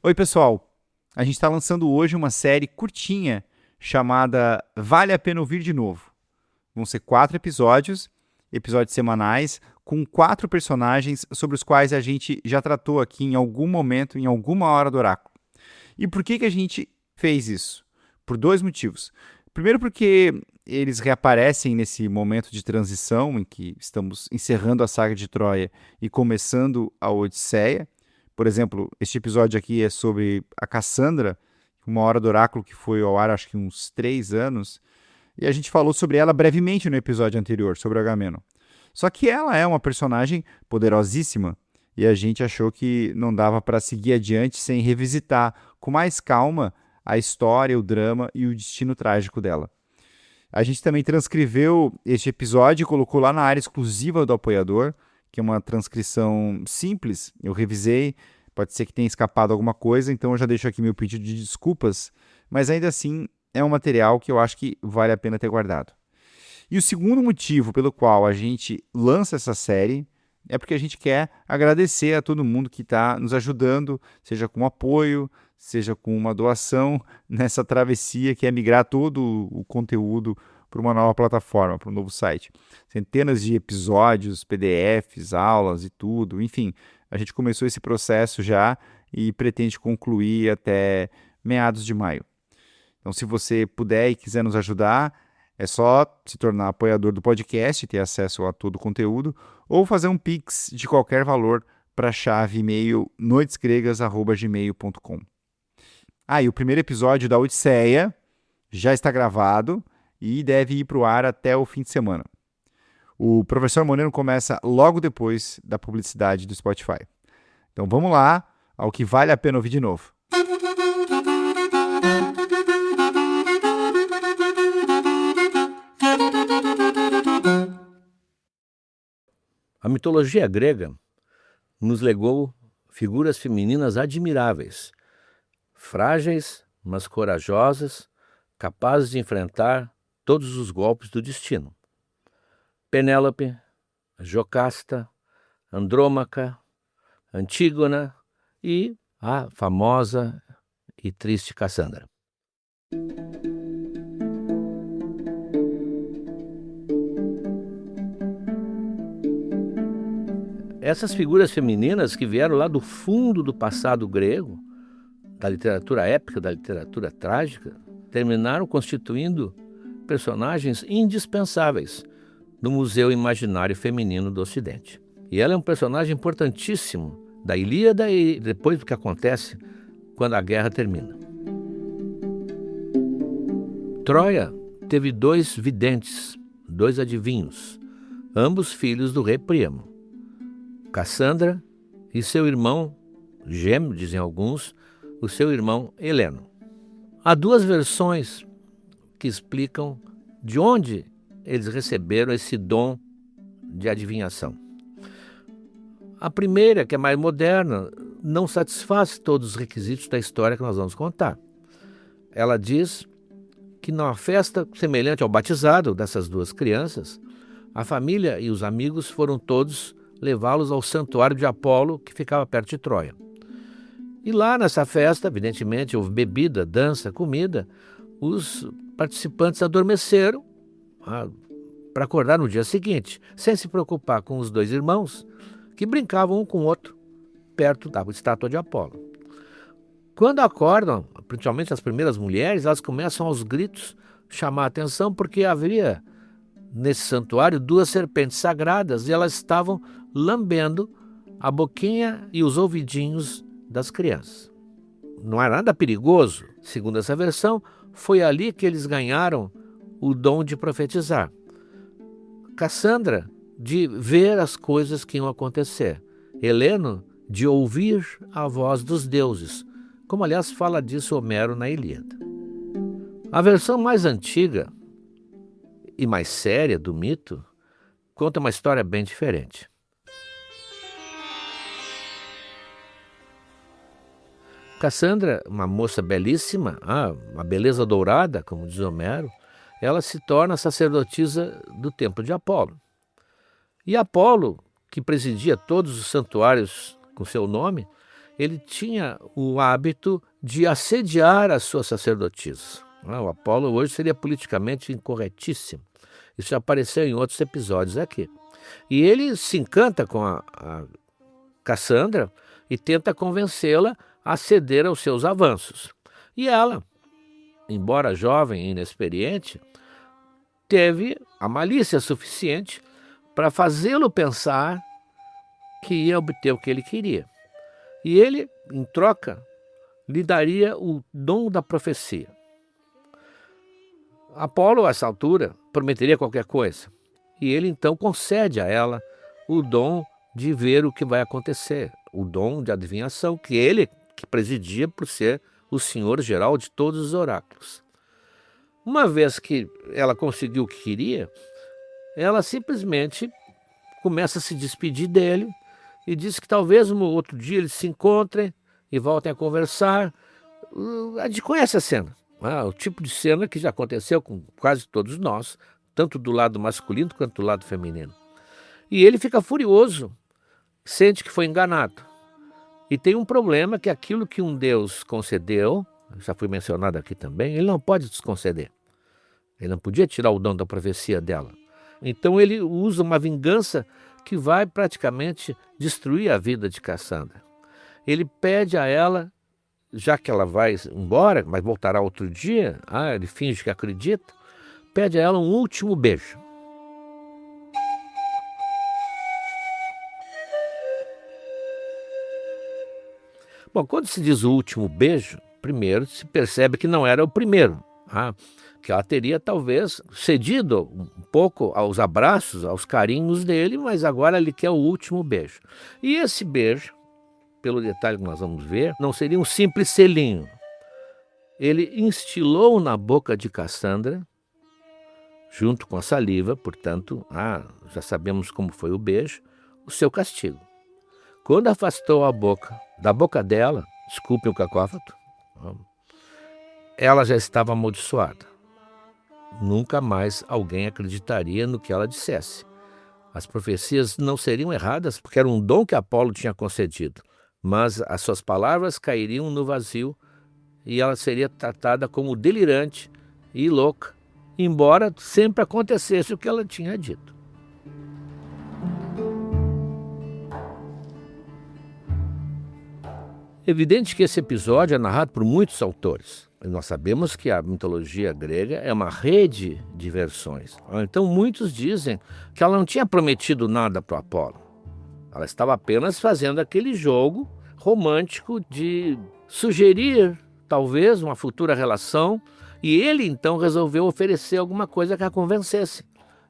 Oi, pessoal! A gente está lançando hoje uma série curtinha chamada Vale a Pena Ouvir de Novo. Vão ser 4 episódios semanais, com 4 personagens sobre os quais a gente já tratou aqui em algum momento, em alguma hora do oráculo. E por que a gente fez isso? Por 2 motivos. Primeiro, porque eles reaparecem nesse momento de transição em que estamos encerrando a saga de Troia e começando a Odisseia. Por exemplo, este episódio aqui é sobre a Cassandra, uma hora do oráculo que foi ao ar acho que uns 3 anos, e a gente falou sobre ela brevemente no episódio anterior, sobre Agamenon. Só que ela é uma personagem poderosíssima, e a gente achou que não dava para seguir adiante sem revisitar com mais calma a história, o drama e o destino trágico dela. A gente também transcreveu este episódio e colocou lá na área exclusiva do apoiador, que é uma transcrição simples. Eu revisei, pode ser que tenha escapado alguma coisa, então eu já deixo aqui meu pedido de desculpas, mas ainda assim é um material que eu acho que vale a pena ter guardado. E o segundo motivo pelo qual a gente lança essa série é porque a gente quer agradecer a todo mundo que está nos ajudando, seja com apoio, seja com uma doação nessa travessia que é migrar todo o conteúdo para uma nova plataforma, para um novo site. Centenas de episódios, PDFs, aulas e tudo, enfim, a gente começou esse processo já e pretende concluir até meados de maio. Então, se você puder e quiser nos ajudar, é só se tornar apoiador do podcast, ter acesso a todo o conteúdo, ou fazer um Pix de qualquer valor para a chave e-mail noitesgregas@gmail.com. E o primeiro episódio da Odisseia já está gravado e deve ir para o ar até o fim de semana. O Professor Moneno começa logo depois da publicidade do Spotify. Então vamos lá ao que vale a pena ouvir de novo. A mitologia grega nos legou figuras femininas admiráveis, frágeis, mas corajosas, capazes de enfrentar todos os golpes do destino. Penélope, Jocasta, Andrômaca, Antígona e a famosa e triste Cassandra. Essas figuras femininas que vieram lá do fundo do passado grego, da literatura épica, da literatura trágica, terminaram constituindo personagens indispensáveis no Museu Imaginário Feminino do Ocidente. E ela é um personagem importantíssimo da Ilíada e depois do que acontece quando a guerra termina. Troia teve 2 videntes, 2 adivinhos, ambos filhos do rei Príamo. Cassandra e seu irmão, gêmeo, dizem alguns, o seu irmão Heleno. Há 2 versões que explicam de onde eles receberam esse dom de adivinhação. A primeira, que é mais moderna, não satisfaz todos os requisitos da história que nós vamos contar. Ela diz que numa festa semelhante ao batizado dessas 2 crianças, a família e os amigos foram todos levá-los ao santuário de Apolo, que ficava perto de Troia. E lá nessa festa, evidentemente, houve bebida, dança, comida. Os participantes adormeceram para acordar no dia seguinte, sem se preocupar com os 2 irmãos, que brincavam um com o outro, perto da estátua de Apolo. Quando acordam, principalmente as primeiras mulheres, elas começam aos gritos chamar a atenção, porque havia nesse santuário 2 serpentes sagradas e elas estavam lambendo a boquinha e os ouvidinhos das crianças. Não era nada perigoso, segundo essa versão, foi ali que eles ganharam o dom de profetizar. Cassandra, de ver as coisas que iam acontecer. Heleno, de ouvir a voz dos deuses, como aliás fala disso Homero na Ilíada. A versão mais antiga e mais séria do mito conta uma história bem diferente. Cassandra, uma moça belíssima, uma beleza dourada, como diz Homero, ela se torna sacerdotisa do templo de Apolo. E Apolo, que presidia todos os santuários com seu nome, ele tinha o hábito de assediar as suas sacerdotisas. O Apolo hoje seria politicamente incorretíssimo. Isso já apareceu em outros episódios aqui. E ele se encanta com a Cassandra e tenta convencê-la a ceder aos seus avanços. E ela, embora jovem e inexperiente, teve a malícia suficiente para fazê-lo pensar que ia obter o que ele queria. E ele, em troca, lhe daria o dom da profecia. Apolo, a essa altura, prometeria qualquer coisa. E ele, então, concede a ela o dom de ver o que vai acontecer, o dom de adivinhação, que ele que presidia por ser o senhor geral de todos os oráculos. Uma vez que ela conseguiu o que queria, ela simplesmente começa a se despedir dele e diz que talvez um outro dia eles se encontrem e voltem a conversar. A gente conhece a cena, o tipo de cena que já aconteceu com quase todos nós, tanto do lado masculino quanto do lado feminino. E ele fica furioso, sente que foi enganado. E tem um problema que aquilo que um Deus concedeu, já foi mencionado aqui também, ele não pode desconceder. Ele não podia tirar o dom da profecia dela. Então ele usa uma vingança que vai praticamente destruir a vida de Cassandra. Ele pede a ela, já que ela vai embora, mas voltará outro dia, ele finge que acredita, pede a ela um último beijo. Bom, quando se diz o último beijo, primeiro se percebe que não era o primeiro, que ela teria talvez cedido um pouco aos abraços, aos carinhos dele, mas agora ele quer o último beijo. E esse beijo, pelo detalhe que nós vamos ver, não seria um simples selinho. Ele instilou na boca de Cassandra, junto com a saliva, portanto, já sabemos como foi o beijo, o seu castigo. Quando afastou a boca da boca dela, desculpe o cacófato, ela já estava amaldiçoada. Nunca mais alguém acreditaria no que ela dissesse. As profecias não seriam erradas, porque era um dom que Apolo tinha concedido, mas as suas palavras cairiam no vazio e ela seria tratada como delirante e louca, embora sempre acontecesse o que ela tinha dito. Evidente que esse episódio é narrado por muitos autores. Nós sabemos que a mitologia grega é uma rede de versões. Então muitos dizem que ela não tinha prometido nada para o Apolo. Ela estava apenas fazendo aquele jogo romântico de sugerir, talvez, uma futura relação, e ele então resolveu oferecer alguma coisa que a convencesse.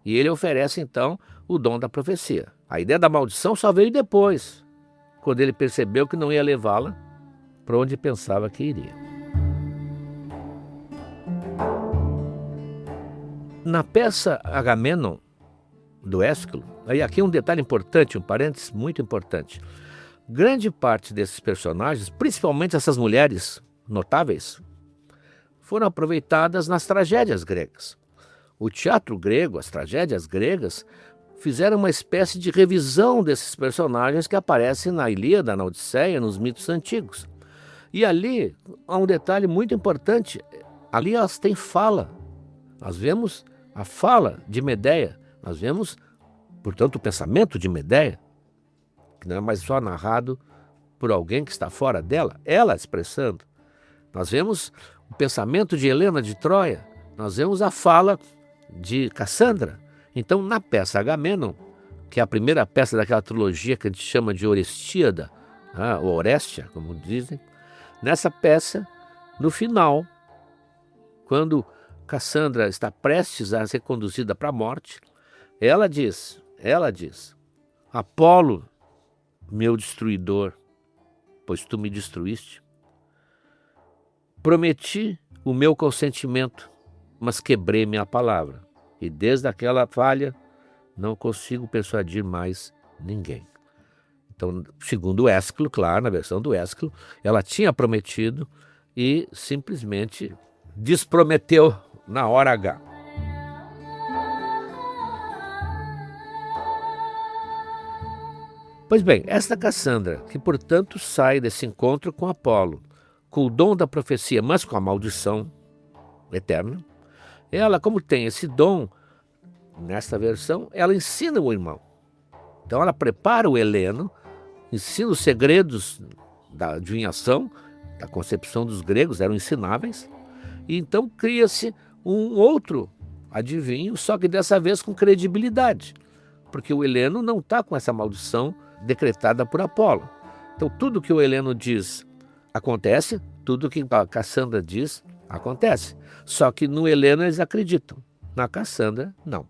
E ele oferece então o dom da profecia. A ideia da maldição só veio depois, quando ele percebeu que não ia levá-la para onde pensava que iria. Na peça Agamenon, do Ésquilo, aí aqui um detalhe importante, um parênteses muito importante. Grande parte desses personagens, principalmente essas mulheres notáveis, foram aproveitadas nas tragédias gregas. O teatro grego, as tragédias gregas, fizeram uma espécie de revisão desses personagens que aparecem na Ilíada, na Odisseia, nos mitos antigos. E ali há um detalhe muito importante, ali elas têm fala. Nós vemos a fala de Medeia, nós vemos, portanto, o pensamento de Medeia, que não é mais só narrado por alguém que está fora dela, ela expressando. Nós vemos o pensamento de Helena de Troia, nós vemos a fala de Cassandra. Então, na peça Agamenon, que é a primeira peça daquela trilogia que a gente chama de Orestíada, ou Orestia, como dizem, nessa peça, no final, quando Cassandra está prestes a ser conduzida para a morte, ela diz, Apolo, meu destruidor, pois tu me destruíste, prometi o meu consentimento, mas quebrei minha palavra, e desde aquela falha não consigo persuadir mais ninguém. Então, segundo o Ésquilo, claro, na versão do Ésquilo, ela tinha prometido e simplesmente desprometeu na hora H. Pois bem, esta Cassandra, que portanto sai desse encontro com Apolo, com o dom da profecia, mas com a maldição eterna, ela, como tem esse dom, nesta versão, ela ensina o irmão. Então ela prepara o Heleno, ensina os segredos da adivinhação, da concepção dos gregos, eram ensináveis, e então cria-se um outro adivinho, só que dessa vez com credibilidade, porque o Heleno não está com essa maldição decretada por Apolo. Então tudo que o Heleno diz acontece, tudo que a Cassandra diz acontece, só que no Heleno eles acreditam, na Cassandra não.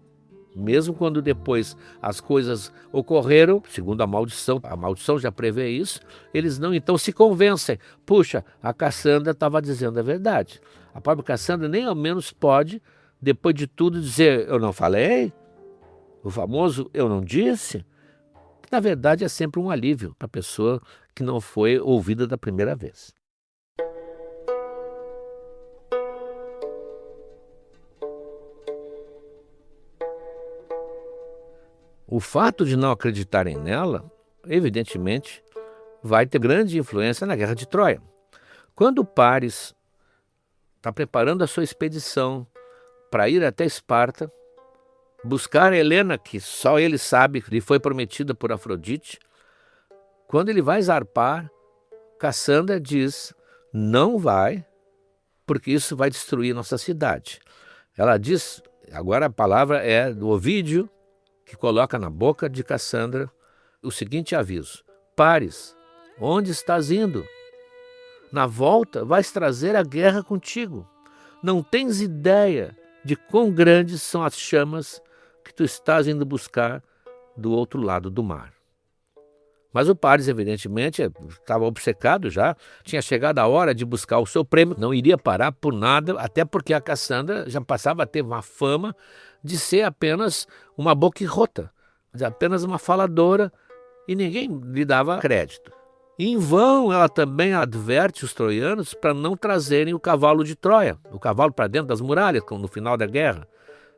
Mesmo quando depois as coisas ocorreram, segundo a maldição já prevê isso, eles não então se convencem. Puxa, a Cassandra estava dizendo a verdade. A própria Cassandra nem ao menos pode, depois de tudo, dizer eu não falei, o famoso eu não disse, que na verdade é sempre um alívio para a pessoa que não foi ouvida da primeira vez. O fato de não acreditarem nela, evidentemente, vai ter grande influência na Guerra de Troia. Quando Paris está preparando a sua expedição para ir até Esparta, buscar Helena, que só ele sabe que lhe foi prometida por Afrodite, quando ele vai zarpar, Cassandra diz, não vai, porque isso vai destruir nossa cidade. Ela diz, agora a palavra é do Ovídio, que coloca na boca de Cassandra o seguinte aviso: Paris, onde estás indo? Na volta vais trazer a guerra contigo. Não tens ideia de quão grandes são as chamas que tu estás indo buscar do outro lado do mar. Mas o Paris, evidentemente, estava obcecado já, tinha chegado a hora de buscar o seu prêmio, não iria parar por nada, até porque a Cassandra já passava a ter uma fama de ser apenas uma boquirrota, apenas uma faladora, e ninguém lhe dava crédito. E em vão ela também adverte os troianos para não trazerem o cavalo de Troia, o cavalo para dentro das muralhas, como no final da guerra.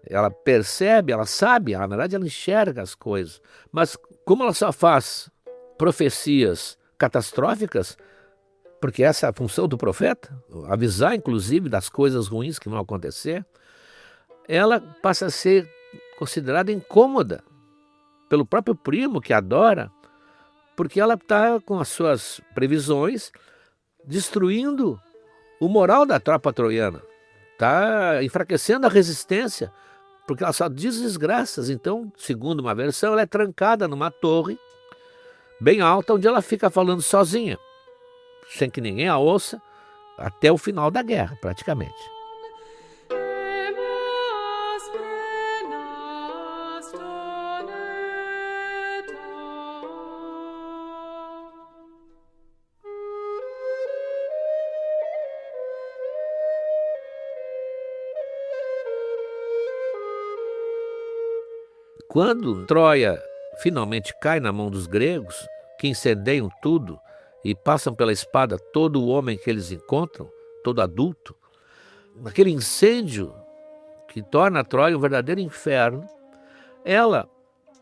Ela percebe, ela sabe, na verdade ela enxerga as coisas, mas como ela só faz profecias catastróficas, porque essa é a função do profeta, avisar inclusive das coisas ruins que vão acontecer, ela passa a ser considerada incômoda pelo próprio primo que adora, porque ela está com as suas previsões destruindo o moral da tropa troiana, está enfraquecendo a resistência, porque ela só diz desgraças. Então, segundo uma versão, ela é trancada numa torre bem alta, onde ela fica falando sozinha, sem que ninguém a ouça, até o final da guerra, praticamente. Quando Troia finalmente cai na mão dos gregos, que incendeiam tudo e passam pela espada todo o homem que eles encontram, todo adulto, naquele incêndio que torna Troia um verdadeiro inferno, ela,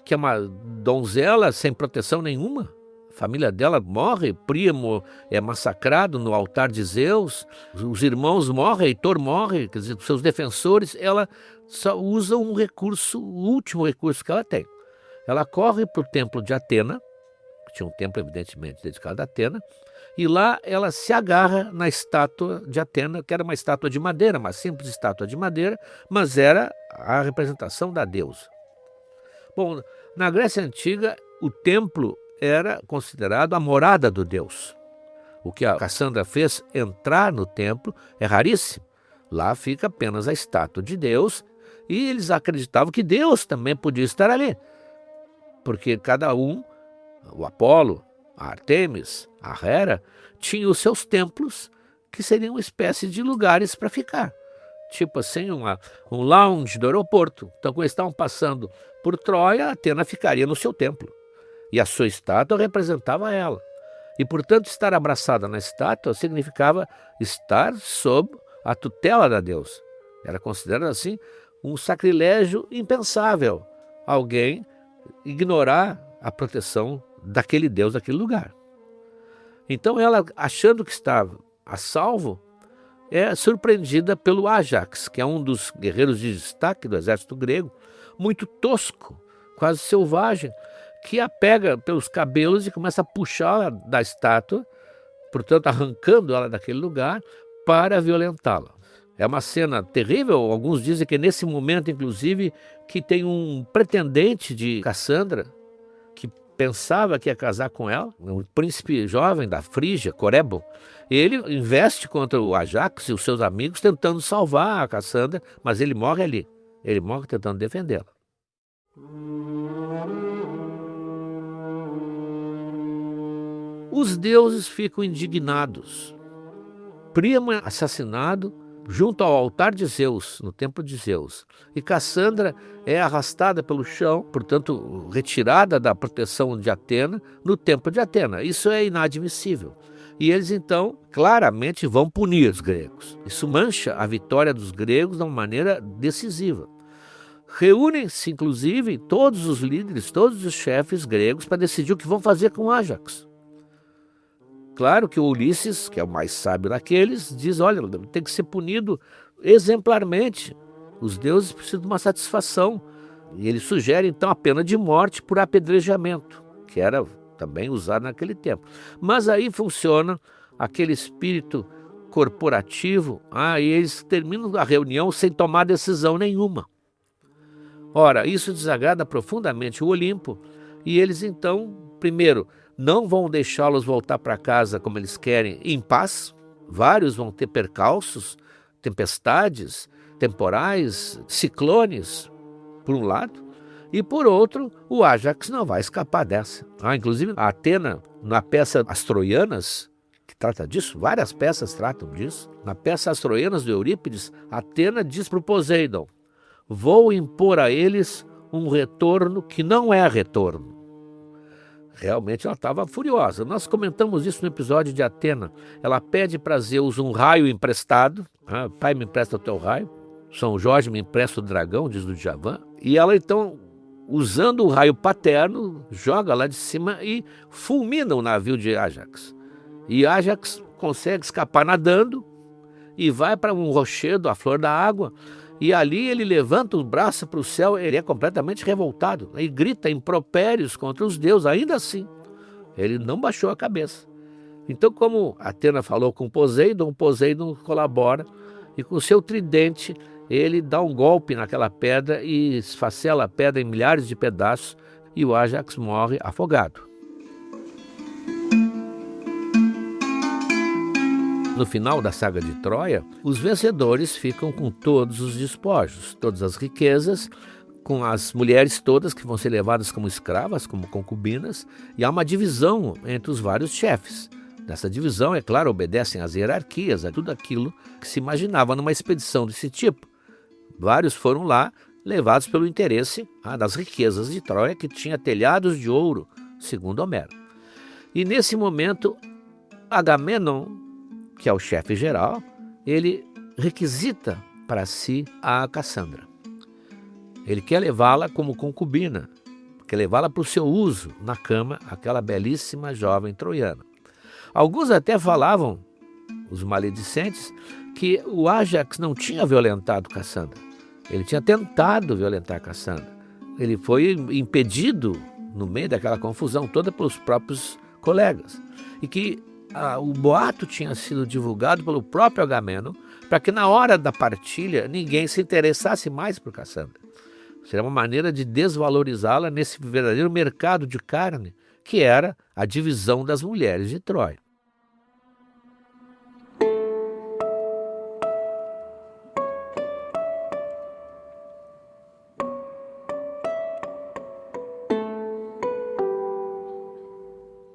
que é uma donzela sem proteção nenhuma, a família dela morre, Príamo é massacrado no altar de Zeus, os irmãos morrem, Heitor morre, quer dizer, seus defensores, ela só usa um recurso, o último recurso que ela tem. Ela corre para o templo de Atena, que tinha um templo evidentemente dedicado a Atena, e lá ela se agarra na estátua de Atena, que era uma estátua de madeira, uma simples estátua de madeira, mas era a representação da deusa. Bom, na Grécia Antiga, o templo era considerado a morada do deus. O que a Cassandra fez entrar no templo é raríssimo. Lá fica apenas a estátua de Deus, e eles acreditavam que Deus também podia estar ali, porque cada um, o Apolo, a Artemis, a Hera, tinha os seus templos, que seriam uma espécie de lugares para ficar. Tipo assim, um lounge do aeroporto. Então, quando eles estavam passando por Troia, Atena ficaria no seu templo. E a sua estátua representava ela. E, portanto, estar abraçada na estátua significava estar sob a tutela da deusa. Era considerado, assim, um sacrilégio impensável alguém ignorar a proteção daquele deus, daquele lugar. Então ela, achando que estava a salvo, é surpreendida pelo Ájax, que é um dos guerreiros de destaque do exército grego, muito tosco, quase selvagem, que a pega pelos cabelos e começa a puxá-la da estátua, portanto arrancando ela daquele lugar para violentá-la. É uma cena terrível. Alguns dizem que nesse momento, inclusive, que tem um pretendente de Cassandra que pensava que ia casar com ela, um príncipe jovem da Frígia, Corebo. Ele investe contra o Ajax e os seus amigos tentando salvar a Cassandra, mas ele morre ali. Ele morre tentando defendê-la. Os deuses ficam indignados. Príamo é assassinado junto ao altar de Zeus, no templo de Zeus. E Cassandra é arrastada pelo chão, portanto, retirada da proteção de Atena, no templo de Atena. Isso é inadmissível. E eles, então, claramente vão punir os gregos. Isso mancha a vitória dos gregos de uma maneira decisiva. Reúnem-se, inclusive, todos os líderes, todos os chefes gregos para decidir o que vão fazer com Ájax. Claro que o Ulisses, que é o mais sábio daqueles, diz, olha, tem que ser punido exemplarmente. Os deuses precisam de uma satisfação. E ele sugere, então, a pena de morte por apedrejamento, que era também usado naquele tempo. Mas aí funciona aquele espírito corporativo, e eles terminam a reunião sem tomar decisão nenhuma. Ora, isso desagrada profundamente o Olimpo, e eles, então, primeiro, não vão deixá-los voltar para casa como eles querem, em paz. Vários vão ter percalços, tempestades, temporais, ciclones, por um lado. E por outro, o Ájax não vai escapar dessa. Inclusive, a Atena, na peça As Troianas, que trata disso, várias peças tratam disso. Na peça As Troianas, do Eurípides, Atena diz para o Poseidon, vou impor a eles um retorno que não é retorno. Realmente ela estava furiosa. Nós comentamos isso no episódio de Atena. Ela pede para Zeus um raio emprestado. Pai, me empresta o teu raio. São Jorge me empresta o dragão, diz o Djavan. E ela então, usando o raio paterno, joga lá de cima e fulmina o navio de Ájax. E Ájax consegue escapar nadando e vai para um rochedo, a flor da água. E ali ele levanta o braço para o céu, ele é completamente revoltado e grita impropérios contra os deuses, ainda assim. Ele não baixou a cabeça. Então, como Atena falou com Poseidon colabora e com seu tridente ele dá um golpe naquela pedra e esfacela a pedra em milhares de pedaços e o Ájax morre afogado. No final da saga de Troia, os vencedores ficam com todos os despojos, todas as riquezas, com as mulheres todas que vão ser levadas como escravas, como concubinas, e há uma divisão entre os vários chefes. Nessa divisão, é claro, obedecem às hierarquias, a tudo aquilo que se imaginava numa expedição desse tipo. Vários foram lá, levados pelo interesse das riquezas de Troia, que tinha telhados de ouro, segundo Homero. E nesse momento, Agamenon, que é o chefe geral, ele requisita para si a Cassandra. Ele quer levá-la como concubina, quer levá-la para o seu uso na cama, aquela belíssima jovem troiana. Alguns até falavam, os maledicentes, que o Ájax não tinha violentado Cassandra. Ele tinha tentado violentar Cassandra. Ele foi impedido no meio daquela confusão toda pelos próprios colegas. E que o boato tinha sido divulgado pelo próprio Agamenon para que na hora da partilha ninguém se interessasse mais por Cassandra. Seria uma maneira de desvalorizá-la nesse verdadeiro mercado de carne, que era a divisão das mulheres de Troia.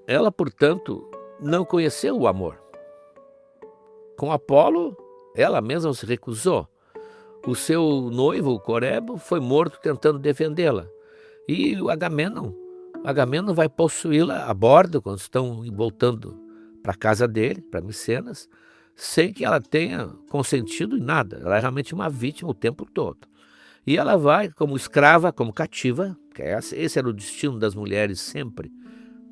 Ela, portanto, não conheceu o amor. Com Apolo, ela mesma se recusou. O seu noivo, Corebo, foi morto tentando defendê-la. E o Agamenon vai possuí-la a bordo quando estão voltando para a casa dele, para Micenas, sem que ela tenha consentido em nada. Ela é realmente uma vítima o tempo todo. E ela vai como escrava, como cativa, que esse era o destino das mulheres sempre,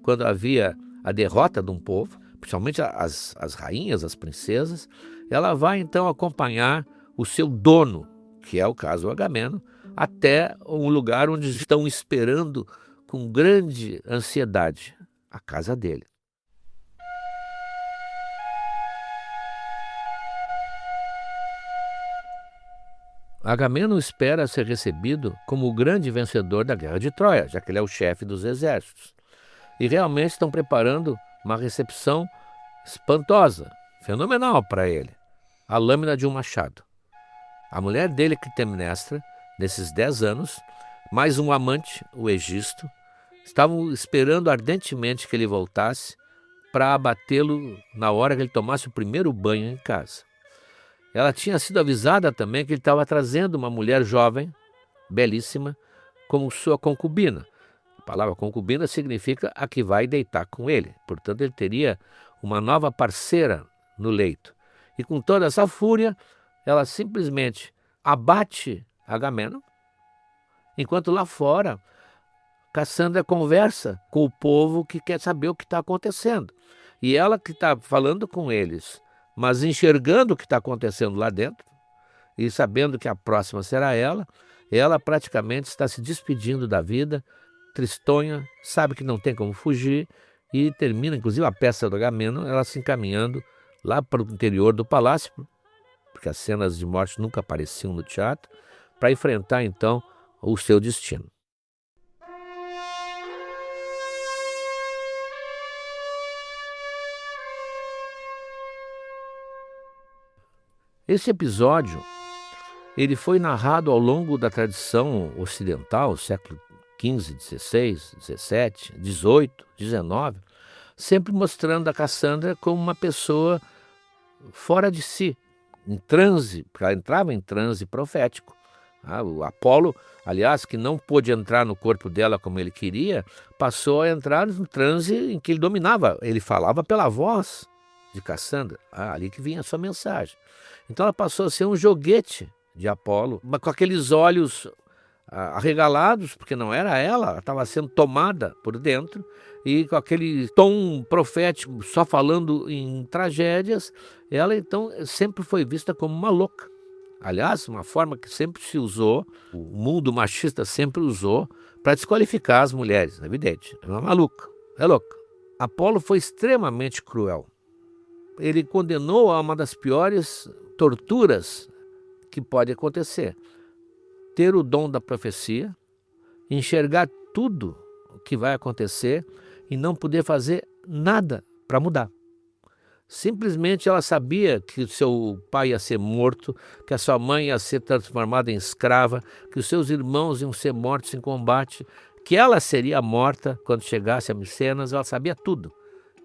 quando havia a derrota de um povo, principalmente as rainhas, as princesas, ela vai então acompanhar o seu dono, que é o caso Agamemnon, até um lugar onde estão esperando com grande ansiedade, a casa dele. Agamemnon espera ser recebido como o grande vencedor da guerra de Troia, já que ele é o chefe dos exércitos. E realmente estão preparando uma recepção espantosa, fenomenal para ele. A lâmina de um machado. A mulher dele, Clitemnestra, nesses 10 anos, mais um amante, o Egisto, estavam esperando ardentemente que ele voltasse para abatê-lo na hora que ele tomasse o primeiro banho em casa. Ela tinha sido avisada também que ele estava trazendo uma mulher jovem, belíssima, como sua concubina. A palavra concubina significa a que vai deitar com ele. Portanto, ele teria uma nova parceira no leito. E com toda essa fúria, ela simplesmente abate Agamemnon, enquanto lá fora, Cassandra conversa com o povo que quer saber o que está acontecendo. E ela que está falando com eles, mas enxergando o que está acontecendo lá dentro e sabendo que a próxima será ela praticamente está se despedindo da vida, tristonha, sabe que não tem como fugir e termina, inclusive a peça do Agamemnon, ela se encaminhando lá para o interior do palácio, porque as cenas de morte nunca apareciam no teatro, para enfrentar então o seu destino. Esse episódio, ele foi narrado ao longo da tradição ocidental, século XV, XVI, XVII, XVIII, XIX, sempre mostrando a Cassandra como uma pessoa fora de si, em transe, porque ela entrava em transe profético. O Apolo, aliás, que não pôde entrar no corpo dela como ele queria, passou a entrar no transe em que ele dominava, ele falava pela voz de Cassandra, ali que vinha a sua mensagem. Então ela passou a ser um joguete de Apolo, mas com aqueles olhos arregalados, porque não era ela estava sendo tomada por dentro, e com aquele tom profético, só falando em tragédias, ela então sempre foi vista como uma louca. Aliás, uma forma que sempre se usou, o mundo machista sempre usou, para desqualificar as mulheres, é evidente. É uma maluca, é louca. Apolo foi extremamente cruel. Ele condenou a uma das piores torturas que pode acontecer. Ter o dom da profecia, enxergar tudo o que vai acontecer e não poder fazer nada para mudar. Simplesmente ela sabia que o seu pai ia ser morto, que a sua mãe ia ser transformada em escrava, que os seus irmãos iam ser mortos em combate, que ela seria morta quando chegasse a Micenas, ela sabia tudo.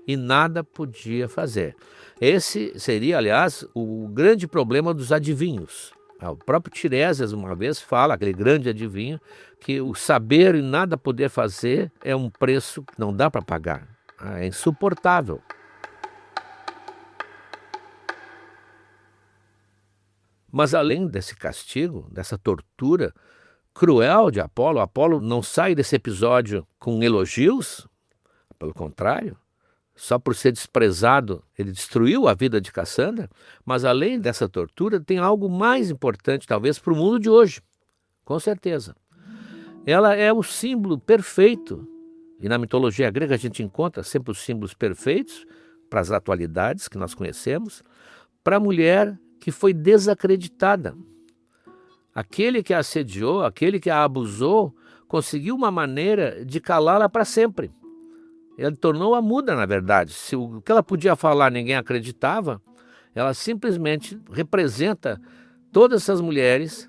E nada podia fazer. Esse seria, aliás, o grande problema dos adivinhos. O próprio Tiresias, uma vez, fala, aquele grande adivinho, que o saber e nada poder fazer é um preço que não dá para pagar. É insuportável. Mas além desse castigo, dessa tortura cruel de Apolo, Apolo não sai desse episódio com elogios, pelo contrário. Só por ser desprezado, ele destruiu a vida de Cassandra, mas além dessa tortura, tem algo mais importante, talvez, para o mundo de hoje, com certeza. Ela é o símbolo perfeito, e na mitologia grega a gente encontra sempre os símbolos perfeitos para as atualidades que nós conhecemos, para a mulher que foi desacreditada. Aquele que a assediou, aquele que a abusou, conseguiu uma maneira de calá-la para sempre. Ele tornou-a muda, na verdade. Se o que ela podia falar ninguém acreditava, ela simplesmente representa todas essas mulheres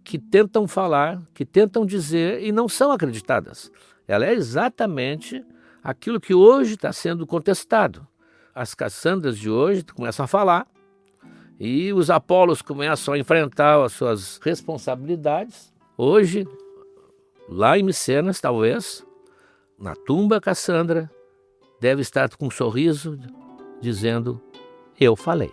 que tentam falar, que tentam dizer e não são acreditadas. Ela é exatamente aquilo que hoje está sendo contestado. As Cassandras de hoje começam a falar e os Apolos começam a enfrentar as suas responsabilidades. Hoje, lá em Micenas, talvez, na tumba, Cassandra deve estar com um sorriso dizendo: eu falei.